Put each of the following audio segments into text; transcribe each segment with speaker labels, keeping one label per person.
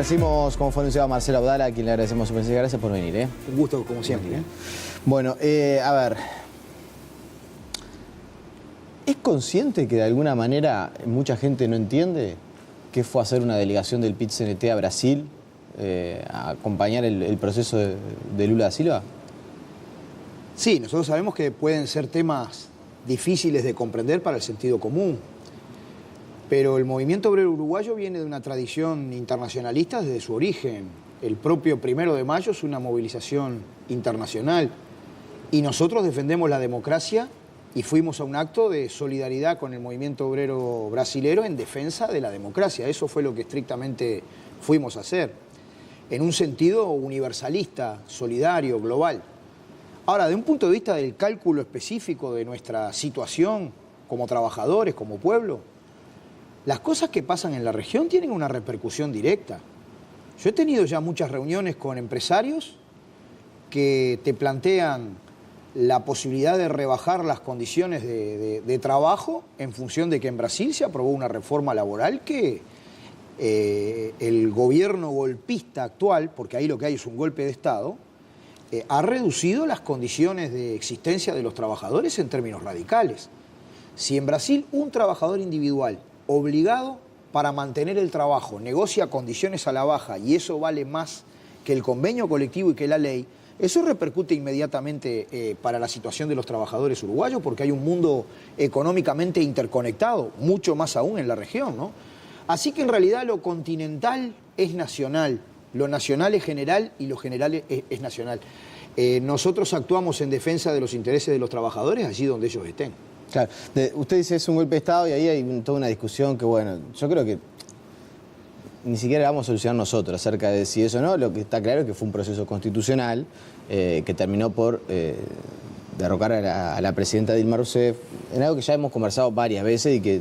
Speaker 1: Recibimos, como fue anunciado, a Marcelo Abdala, a quien le agradecemos su presencia. Gracias por venir.
Speaker 2: Un gusto, como siempre.
Speaker 1: Bueno, a ver. ¿Es consciente que de alguna manera mucha gente no entiende qué fue hacer una delegación del PIT-CNT a Brasil a acompañar el proceso de Lula da Silva?
Speaker 2: Sí, nosotros sabemos que pueden ser temas difíciles de comprender para el sentido común, pero el movimiento obrero uruguayo viene de una tradición internacionalista desde su origen. El propio 1 de mayo es una movilización internacional y nosotros defendemos la democracia y fuimos a un acto de solidaridad con el movimiento obrero brasilero en defensa de la democracia. Eso fue lo que estrictamente fuimos a hacer, en un sentido universalista, solidario, global. Ahora, de un punto de vista del cálculo específico de nuestra situación como trabajadores, como pueblo, las cosas que pasan en la región tienen una repercusión directa. Yo he tenido ya muchas reuniones con empresarios que te plantean la posibilidad de rebajar las condiciones de trabajo en función de que en Brasil se aprobó una reforma laboral que el gobierno golpista actual, porque ahí lo que hay es un golpe de Estado, ha reducido las condiciones de existencia de los trabajadores en términos radicales. Si en Brasil un trabajador individual obligado para mantener el trabajo negocia condiciones a la baja y eso vale más que el convenio colectivo y que la ley, eso repercute inmediatamente para la situación de los trabajadores uruguayos porque hay un mundo económicamente interconectado, mucho más aún en la región, ¿no? Así que en realidad lo continental es nacional, lo nacional es general y lo general es nacional. Nosotros actuamos en defensa de los intereses de los trabajadores allí donde ellos estén.
Speaker 1: Claro, usted dice es un golpe de Estado y ahí hay toda una discusión que, bueno, yo creo que ni siquiera vamos a solucionar nosotros acerca de si eso o no. Lo que está claro es que fue un proceso constitucional que terminó por derrocar a la presidenta Dilma Rousseff, en algo que ya hemos conversado varias veces y que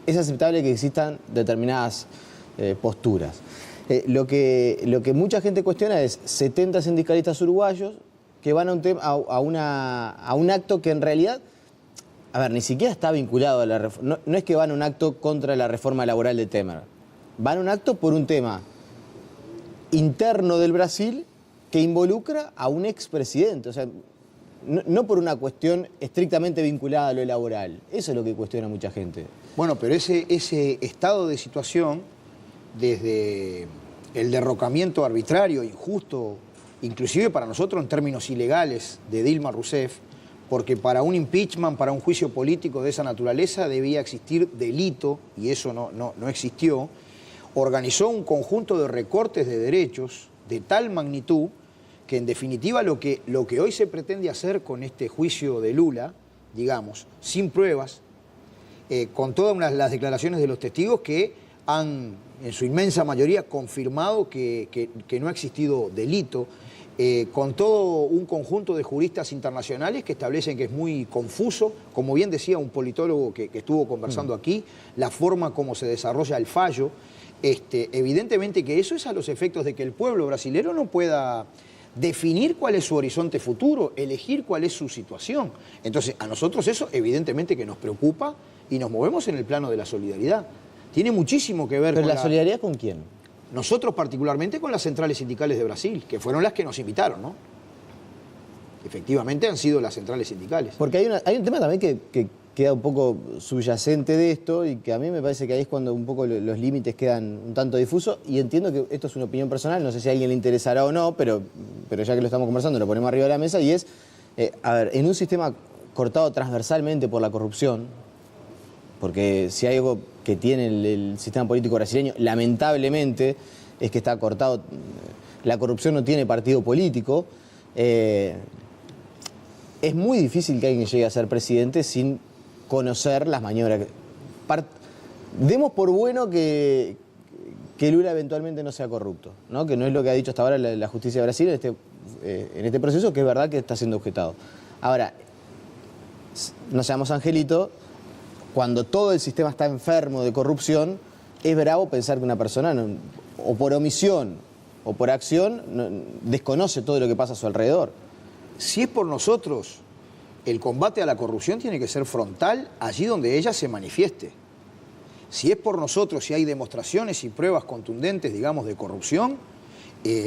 Speaker 1: es aceptable que existan determinadas posturas. Lo que mucha gente cuestiona es 70 sindicalistas uruguayos que van a un acto que en realidad, a ver, ni siquiera está vinculado a la reforma. No es que van a un acto contra la reforma laboral de Temer. Van a un acto por un tema interno del Brasil que involucra a un expresidente. O sea, no por una cuestión estrictamente vinculada a lo laboral. Eso es lo que cuestiona mucha gente.
Speaker 2: Bueno, pero ese estado de situación, desde el derrocamiento arbitrario, injusto, inclusive para nosotros en términos ilegales, de Dilma Rousseff, porque para un impeachment, para un juicio político de esa naturaleza debía existir delito, y eso no existió, organizó un conjunto de recortes de derechos de tal magnitud que en definitiva lo que hoy se pretende hacer con este juicio de Lula, digamos, sin pruebas, con todas las declaraciones de los testigos que han, en su inmensa mayoría, confirmado que no ha existido delito, con todo un conjunto de juristas internacionales que establecen que es muy confuso, como bien decía un politólogo que estuvo conversando aquí, la forma como se desarrolla el fallo. Evidentemente que eso es a los efectos de que el pueblo brasilero no pueda definir cuál es su horizonte futuro, elegir cuál es su situación. Entonces, a nosotros eso evidentemente que nos preocupa y nos movemos en el plano de la solidaridad. Tiene muchísimo que ver
Speaker 1: con
Speaker 2: la
Speaker 1: solidaridad con quién.
Speaker 2: Nosotros particularmente con las centrales sindicales de Brasil, que fueron las que nos invitaron, ¿no? Efectivamente han sido las centrales sindicales.
Speaker 1: Porque hay un tema también que queda un poco subyacente de esto y que a mí me parece que ahí es cuando un poco los límites quedan un tanto difusos y entiendo que esto es una opinión personal, no sé si a alguien le interesará o no, pero ya que lo estamos conversando lo ponemos arriba de la mesa y es, a ver, en un sistema cortado transversalmente por la corrupción, porque si hay algo que tiene el sistema político brasileño, lamentablemente, es que está cortado. La corrupción no tiene partido político. Es muy difícil que alguien llegue a ser presidente sin conocer las maniobras. Demos por bueno que Lula eventualmente no sea corrupto, ¿no? Que no es lo que ha dicho hasta ahora la justicia de Brasil en este proceso, que es verdad que está siendo objetado. Ahora, no seamos angelitos. Cuando todo el sistema está enfermo de corrupción, es bravo pensar que una persona, o por omisión o por acción, desconoce todo lo que pasa a su alrededor.
Speaker 2: Si es por nosotros, el combate a la corrupción tiene que ser frontal allí donde ella se manifieste. Si es por nosotros, si hay demostraciones y pruebas contundentes, digamos, de corrupción,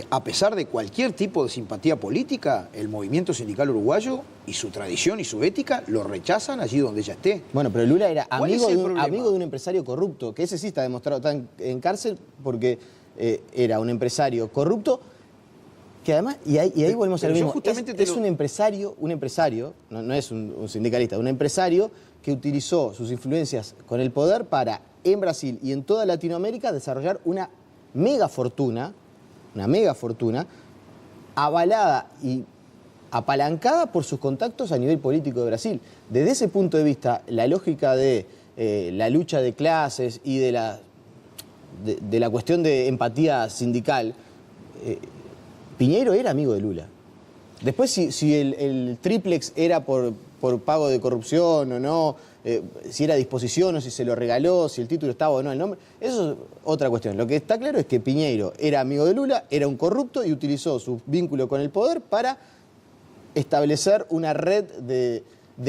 Speaker 2: a pesar de cualquier tipo de simpatía política, el movimiento sindical uruguayo y su tradición y su ética lo rechazan allí donde ella esté.
Speaker 1: Bueno, pero Lula era amigo
Speaker 2: amigo
Speaker 1: de un empresario corrupto, que ese sí está demostrado, está en cárcel porque era un empresario corrupto, que además, y ahí volvemos a lo mismo, es un empresario, no es un sindicalista, un empresario que utilizó sus influencias con el poder para, en Brasil y en toda Latinoamérica, desarrollar una mega fortuna, avalada y apalancada por sus contactos a nivel político de Brasil. Desde ese punto de vista, la lógica de la lucha de clases y de la cuestión de empatía sindical, Piñeiro era amigo de Lula. Después, si el triplex era por pago de corrupción o no, si era a disposición o si se lo regaló, si el título estaba o no el nombre, eso es otra cuestión. Lo que está claro es que Piñeiro era amigo de Lula, era un corrupto y utilizó su vínculo con el poder para establecer una red de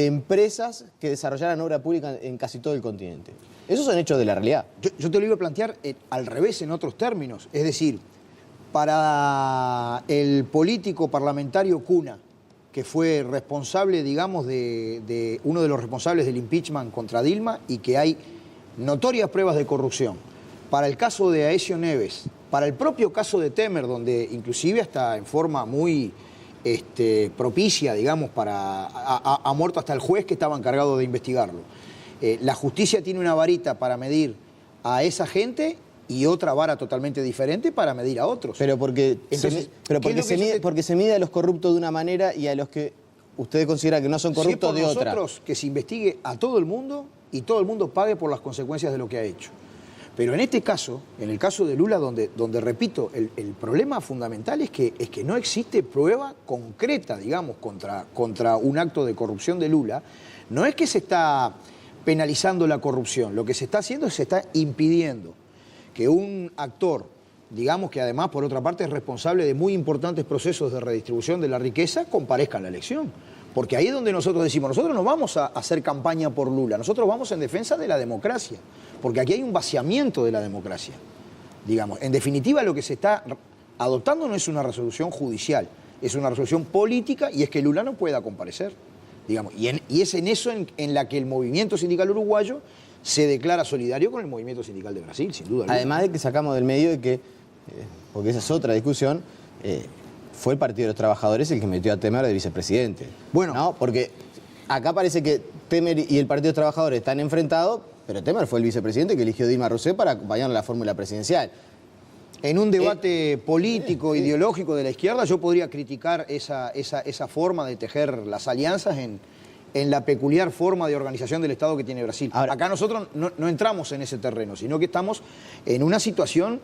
Speaker 1: empresas que desarrollaran obra pública en casi todo el continente. Esos son hechos de la realidad.
Speaker 2: Yo te lo iba a plantear al revés, en otros términos. Es decir, para el político parlamentario Cuna, que fue responsable, digamos, de uno de los responsables del impeachment contra Dilma y que hay notorias pruebas de corrupción. Para el caso de Aécio Neves, para el propio caso de Temer, donde inclusive hasta en forma muy propicia, digamos, ha muerto hasta el juez que estaba encargado de investigarlo. La justicia tiene una varita para medir a esa gente y otra vara totalmente diferente para medir a otros.
Speaker 1: Pero porque se mide a los corruptos de una manera y a los que ustedes consideran que no son corruptos de otra.
Speaker 2: Nosotros que se investigue a todo el mundo y todo el mundo pague por las consecuencias de lo que ha hecho. Pero en este caso, en el caso de Lula, donde repito, el problema fundamental es que no existe prueba concreta, digamos, contra un acto de corrupción de Lula. No es que se está penalizando la corrupción, lo que se está haciendo es que se está impidiendo que un actor, digamos que además por otra parte es responsable de muy importantes procesos de redistribución de la riqueza, comparezca en la elección. Porque ahí es donde nosotros decimos, nosotros no vamos a hacer campaña por Lula, nosotros vamos en defensa de la democracia, porque aquí hay un vaciamiento de la democracia. Digamos, en definitiva lo que se está adoptando no es una resolución judicial, es una resolución política y es que Lula no pueda comparecer. Digamos, y es en eso en la que el movimiento sindical uruguayo se declara solidario con el movimiento sindical de Brasil, sin duda alguna.
Speaker 1: Además de que sacamos del medio de que, porque esa es otra discusión, fue el Partido de los Trabajadores el que metió a Temer de vicepresidente.
Speaker 2: Bueno,
Speaker 1: ¿no? Porque acá parece que Temer y el Partido de los Trabajadores están enfrentados, pero Temer fue el vicepresidente que eligió Dilma Rousseff para acompañar la fórmula presidencial.
Speaker 2: En un debate político, ideológico de la izquierda, yo podría criticar esa forma de tejer las alianzas en la peculiar forma de organización del Estado que tiene Brasil. Ahora, acá nosotros no entramos en ese terreno, sino que estamos en una situación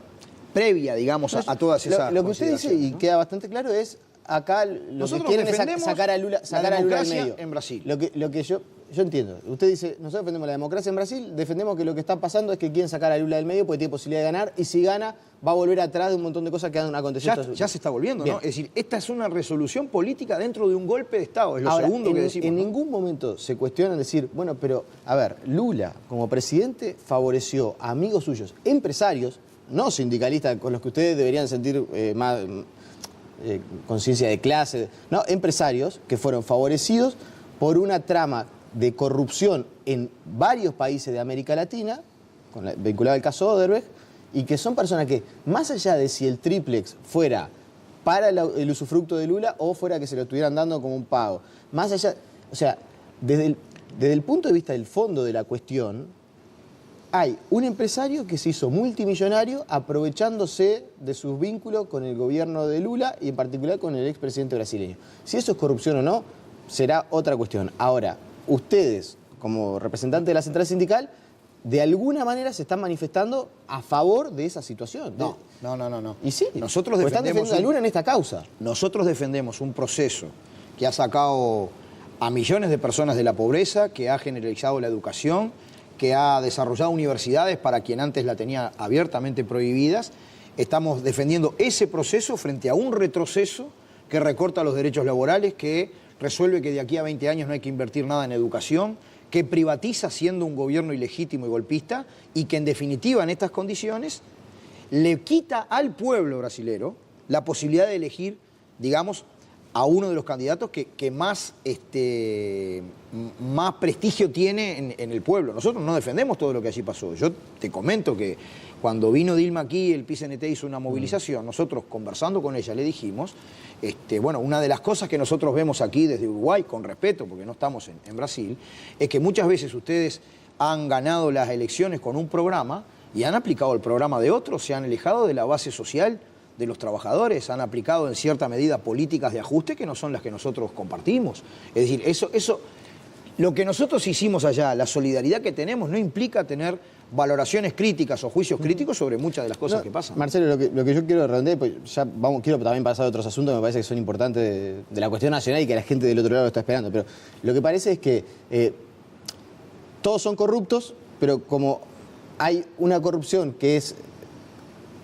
Speaker 2: previa, digamos, a todas esas
Speaker 1: Lo que usted dice, y queda bastante claro, es acá lo que quieren es sacar a Lula del medio.
Speaker 2: En Brasil.
Speaker 1: Lo que yo entiendo. Usted dice, nosotros defendemos la democracia en Brasil, defendemos que lo que está pasando es que quieren sacar a Lula del medio porque tiene posibilidad de ganar, y si gana va a volver atrás de un montón de cosas que han acontecido.
Speaker 2: Ya se está volviendo,
Speaker 1: Bien.
Speaker 2: ¿no? Es decir, esta es una resolución política dentro de un golpe de Estado, es lo
Speaker 1: Ahora,
Speaker 2: segundo que decimos.
Speaker 1: En
Speaker 2: ¿no?
Speaker 1: ningún momento se cuestiona decir, bueno, pero, a ver, Lula como presidente favoreció a amigos suyos, empresarios, no sindicalistas con los que ustedes deberían sentir más conciencia de clase, no, empresarios que fueron favorecidos por una trama de corrupción en varios países de América Latina, vinculado al caso Odebrecht, y que son personas que, más allá de si el triplex fuera para el usufructo de Lula o fuera que se lo estuvieran dando como un pago, más allá, o sea, desde el punto de vista del fondo de la cuestión, hay un empresario que se hizo multimillonario aprovechándose de sus vínculos con el gobierno de Lula y en particular con el expresidente brasileño. Si eso es corrupción o no, será otra cuestión. Ahora, ustedes, como representantes de la central sindical, de alguna manera se están manifestando a favor de esa situación.
Speaker 2: No.
Speaker 1: Y sí,
Speaker 2: nosotros
Speaker 1: están defendiendo a Lula en esta causa.
Speaker 2: Nosotros defendemos un proceso que ha sacado a millones de personas de la pobreza, que ha generalizado la educación, que ha desarrollado universidades para quien antes la tenía abiertamente prohibidas. Estamos defendiendo ese proceso frente a un retroceso que recorta los derechos laborales, que resuelve que de aquí a 20 años no hay que invertir nada en educación, que privatiza siendo un gobierno ilegítimo y golpista y que en definitiva en estas condiciones le quita al pueblo brasilero la posibilidad de elegir, digamos, a uno de los candidatos que más, más prestigio tiene en el pueblo. Nosotros no defendemos todo lo que allí pasó. Yo te comento que cuando vino Dilma aquí, el PCNT hizo una movilización, nosotros conversando con ella le dijimos, bueno, una de las cosas que nosotros vemos aquí desde Uruguay, con respeto, porque no estamos en Brasil, es que muchas veces ustedes han ganado las elecciones con un programa y han aplicado el programa de otros, se han alejado de la base social de los trabajadores, han aplicado en cierta medida políticas de ajuste que no son las que nosotros compartimos. Es decir, lo que nosotros hicimos allá, la solidaridad que tenemos, no implica tener valoraciones críticas o juicios críticos sobre muchas de las cosas que pasan.
Speaker 1: Marcelo, lo que yo quiero redondear, pues ya quiero también pasar a otros asuntos que me parece que son importantes de la cuestión nacional y que la gente del otro lado lo está esperando, pero lo que parece es que todos son corruptos, pero como hay una corrupción que es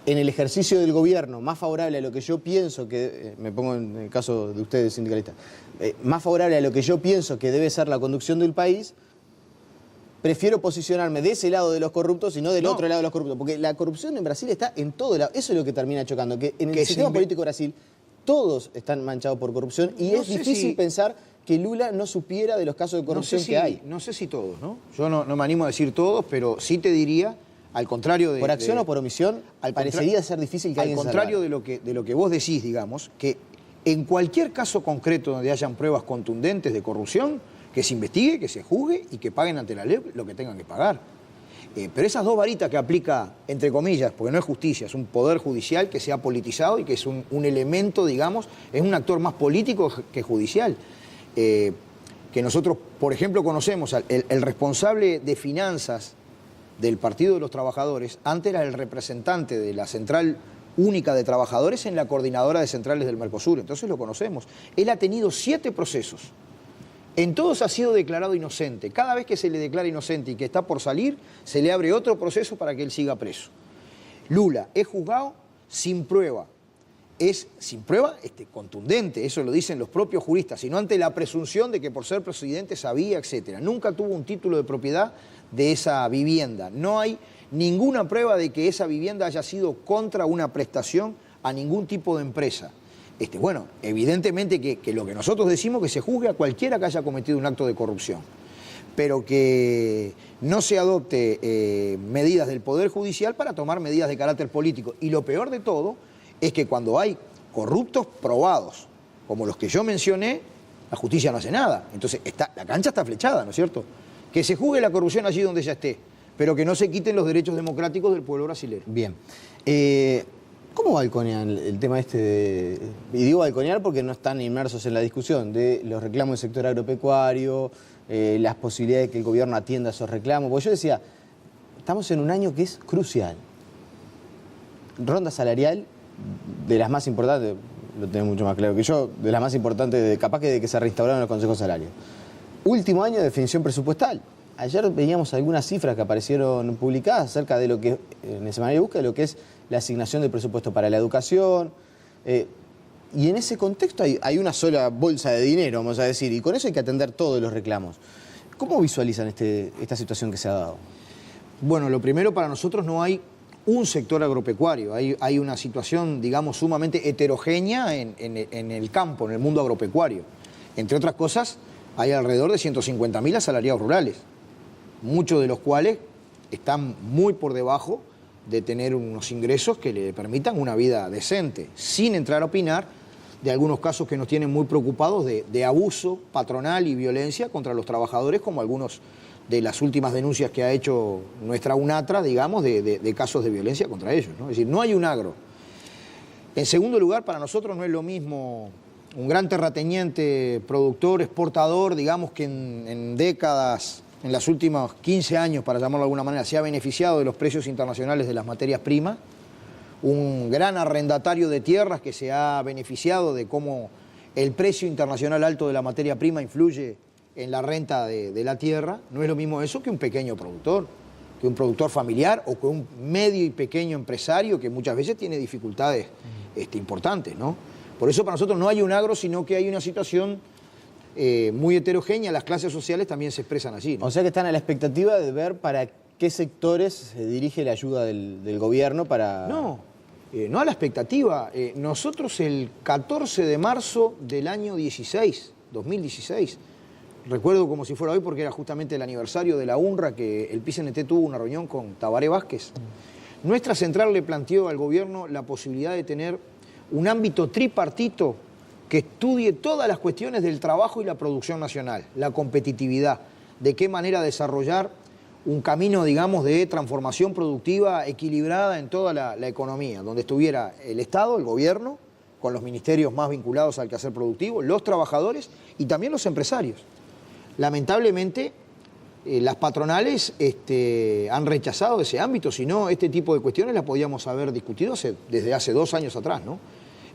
Speaker 1: en el ejercicio del gobierno más favorable a lo que yo pienso que, me pongo en el caso de ustedes sindicalistas, más favorable a lo que yo pienso que debe ser la conducción del país, prefiero posicionarme de ese lado de los corruptos y no del otro lado de los corruptos. Porque la corrupción en Brasil está en todo lado. Eso es lo que termina chocando, que en el sistema político de Brasil todos están manchados por corrupción y es difícil pensar que Lula no supiera de los casos de corrupción que hay.
Speaker 2: No sé si todos, ¿no? Yo no me animo a decir todos, pero sí te diría... Al contrario de...
Speaker 1: ¿Por acción o por omisión? Parecería ser difícil que alguien
Speaker 2: Al contrario de lo que vos decís, digamos, que en cualquier caso concreto donde hayan pruebas contundentes de corrupción, que se investigue, que se juzgue y que paguen ante la ley lo que tengan que pagar. Pero esas dos varitas que aplica, entre comillas, porque no es justicia, es un poder judicial que se ha politizado y que es un elemento, digamos, es un actor más político que judicial. Que nosotros, por ejemplo, conocemos el responsable de finanzas del Partido de los Trabajadores, antes era el representante de la Central Única de Trabajadores en la Coordinadora de Centrales del Mercosur, entonces lo conocemos. Él ha tenido 7 procesos. En todos ha sido declarado inocente. Cada vez que se le declara inocente y que está por salir, se le abre otro proceso para que él siga preso. Lula es juzgado sin prueba. Es sin prueba contundente, eso lo dicen los propios juristas, sino ante la presunción de que por ser presidente sabía, etc. Nunca tuvo un título de propiedad de esa vivienda. No hay ninguna prueba de que esa vivienda haya sido contra una prestación a ningún tipo de empresa. Bueno, evidentemente que lo que nosotros decimos que se juzgue a cualquiera que haya cometido un acto de corrupción, pero que no se adopte medidas del Poder Judicial para tomar medidas de carácter político. Y lo peor de todo es que cuando hay corruptos probados, como los que yo mencioné, la justicia no hace nada. Entonces la cancha está flechada, ¿no es cierto? Que se juzgue la corrupción allí donde ya esté, pero que no se quiten los derechos democráticos del pueblo brasileño.
Speaker 1: Bien. ¿Cómo balconean el tema y digo balconear porque no están inmersos en la discusión de los reclamos del sector agropecuario, las posibilidades de que el gobierno atienda esos reclamos? Porque yo decía, estamos en un año que es crucial. Ronda salarial de las más importantes, lo tenés mucho más claro que yo, de las más importantes, capaz que de que se reinstauraron los consejos salarios. Último año de definición presupuestal. Ayer veíamos algunas cifras que aparecieron publicadas acerca de lo que, en el semanario Busca, de lo que es la asignación del presupuesto para la educación. Y en ese contexto hay una sola bolsa de dinero, vamos a decir, y con eso hay que atender todos los reclamos. ¿Cómo visualizan esta situación que se ha dado?
Speaker 2: Bueno, lo primero, para nosotros no hay un sector agropecuario, hay una situación, digamos, sumamente heterogénea en el campo, en el mundo agropecuario. Entre otras cosas, hay alrededor de 150.000 asalariados rurales, muchos de los cuales están muy por debajo de tener unos ingresos que le permitan una vida decente, sin entrar a opinar de algunos casos que nos tienen muy preocupados de abuso patronal y violencia contra los trabajadores, como algunos de las últimas denuncias que ha hecho nuestra UNATRA, digamos, de casos de violencia contra ellos, ¿no? Es decir, no hay un agro. En segundo lugar, para nosotros no es lo mismo un gran terrateniente, productor, exportador, digamos, que en décadas, en los últimos 15 años, para llamarlo de alguna manera, se ha beneficiado de los precios internacionales de las materias primas, un gran arrendatario de tierras que se ha beneficiado de cómo el precio internacional alto de la materia prima influye en la renta de la tierra. No es lo mismo eso que un pequeño productor, que un productor familiar o que un medio y pequeño empresario que muchas veces tiene dificultades importantes, ¿no? Por eso para nosotros no hay un agro, sino que hay una situación muy heterogénea, las clases sociales también se expresan allí, ¿no?
Speaker 1: O sea que están a la expectativa de ver para qué sectores se dirige la ayuda del gobierno para...
Speaker 2: No a la expectativa. Nosotros el 14 de marzo del año 2016, recuerdo como si fuera hoy porque era justamente el aniversario de la UNRWA, que el PCNT tuvo una reunión con Tabaré Vázquez. Nuestra central le planteó al gobierno la posibilidad de tener un ámbito tripartito que estudie todas las cuestiones del trabajo y la producción nacional, la competitividad, de qué manera desarrollar un camino, digamos, de transformación productiva equilibrada en toda la economía, donde estuviera el Estado, el gobierno, con los ministerios más vinculados al quehacer productivo, los trabajadores y también los empresarios. Lamentablemente, las patronales han rechazado ese ámbito, si no, este tipo de cuestiones las podíamos haber discutido desde hace 2 años atrás, ¿no?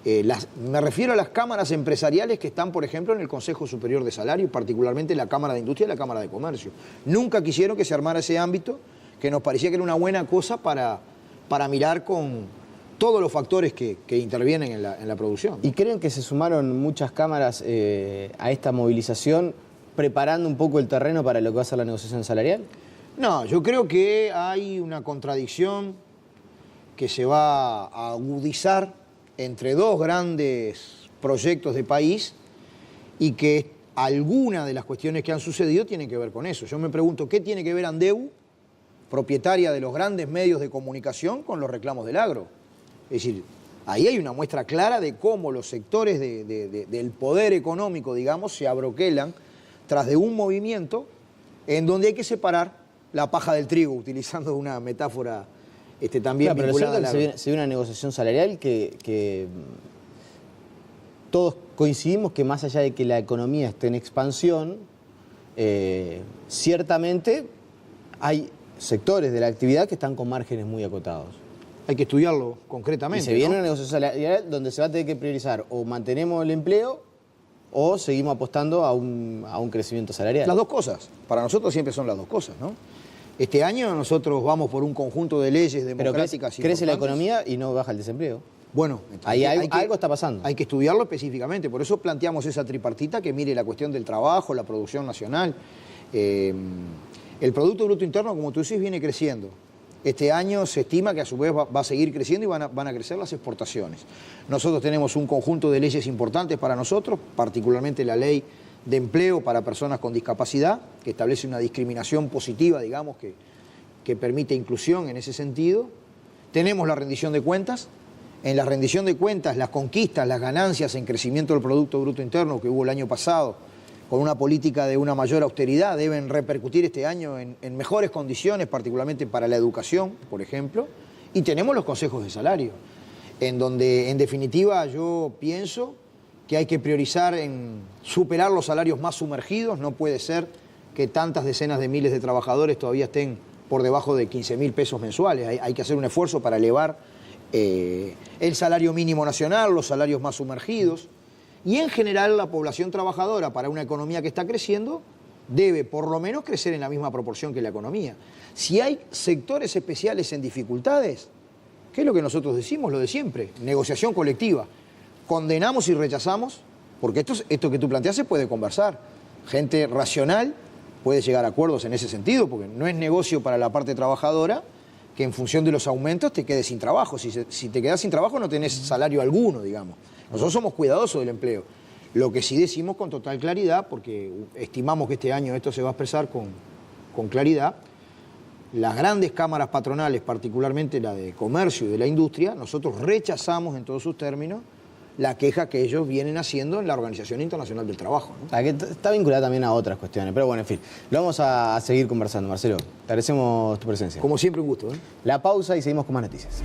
Speaker 2: Me refiero a las cámaras empresariales que están, por ejemplo, en el Consejo Superior de Salario, particularmente la Cámara de Industria y la Cámara de Comercio. Nunca quisieron que se armara ese ámbito, que nos parecía que era una buena cosa para mirar con todos los factores que intervienen en la producción.
Speaker 1: ¿Y creen que se sumaron muchas cámaras a esta movilización preparando un poco el terreno para lo que va a ser la negociación salarial?
Speaker 2: No, yo creo que hay una contradicción que se va a agudizar entre 2 grandes proyectos de país y que alguna de las cuestiones que han sucedido tienen que ver con eso. Yo me pregunto, ¿qué tiene que ver Andeu, propietaria de los grandes medios de comunicación, con los reclamos del agro? Es decir, ahí hay una muestra clara de cómo los sectores del poder económico, digamos, se abroquelan tras de un movimiento en donde hay que separar la paja del trigo, utilizando una metáfora también
Speaker 1: claro,
Speaker 2: vinculada
Speaker 1: pero se ve una negociación salarial que todos coincidimos que más allá de que la economía esté en expansión, ciertamente hay sectores de la actividad que están con márgenes muy acotados.
Speaker 2: Hay que estudiarlo concretamente.
Speaker 1: Y se viene una negociación salarial donde se va a tener que priorizar o mantenemos el empleo o seguimos apostando a un crecimiento salarial.
Speaker 2: Las 2 cosas. Para nosotros siempre son las 2 cosas, ¿no? Este año nosotros vamos por un conjunto de leyes democráticas.
Speaker 1: Pero crece la economía y no baja el desempleo.
Speaker 2: Bueno,
Speaker 1: ahí algo está pasando.
Speaker 2: Hay que estudiarlo específicamente. Por eso planteamos esa tripartita que mire la cuestión del trabajo, la producción nacional. El Producto Bruto Interno, como tú dices, viene creciendo. Este año se estima que a su vez va a seguir creciendo y van a crecer las exportaciones. Nosotros tenemos un conjunto de leyes importantes para nosotros, particularmente la ley de empleo para personas con discapacidad, que establece una discriminación positiva, digamos, que permite inclusión en ese sentido. Tenemos la rendición de cuentas. En la rendición de cuentas, las conquistas, las ganancias en crecimiento del Producto Bruto Interno que hubo el año pasado, con una política de una mayor austeridad, deben repercutir este año en mejores condiciones, particularmente para la educación, por ejemplo. Y tenemos los consejos de salario, en donde, en definitiva, yo pienso que hay que priorizar en superar los salarios más sumergidos. No puede ser que tantas decenas de miles de trabajadores todavía estén por debajo de 15.000 pesos mensuales. Hay que hacer un esfuerzo para elevar el salario mínimo nacional, los salarios más sumergidos. Y en general la población trabajadora, para una economía que está creciendo, debe por lo menos crecer en la misma proporción que la economía. Si hay sectores especiales en dificultades, ¿qué es lo que nosotros decimos? Lo de siempre, negociación colectiva. Condenamos y rechazamos, porque esto que tú planteas se puede conversar. Gente racional puede llegar a acuerdos en ese sentido, porque no es negocio para la parte trabajadora que en función de los aumentos te quedes sin trabajo. Si te quedas sin trabajo no tenés salario alguno, digamos. Nosotros somos cuidadosos del empleo. Lo que sí decimos con total claridad, porque estimamos que este año esto se va a expresar con claridad, las grandes cámaras patronales, particularmente la de comercio y de la industria, nosotros rechazamos en todos sus términos la queja que ellos vienen haciendo en la Organización Internacional del Trabajo, ¿no?
Speaker 1: Que está vinculada también a otras cuestiones, pero bueno, en fin, lo vamos a seguir conversando, Marcelo. Te agradecemos tu presencia.
Speaker 2: Como siempre, un gusto, ¿eh?
Speaker 1: La pausa y seguimos con más noticias.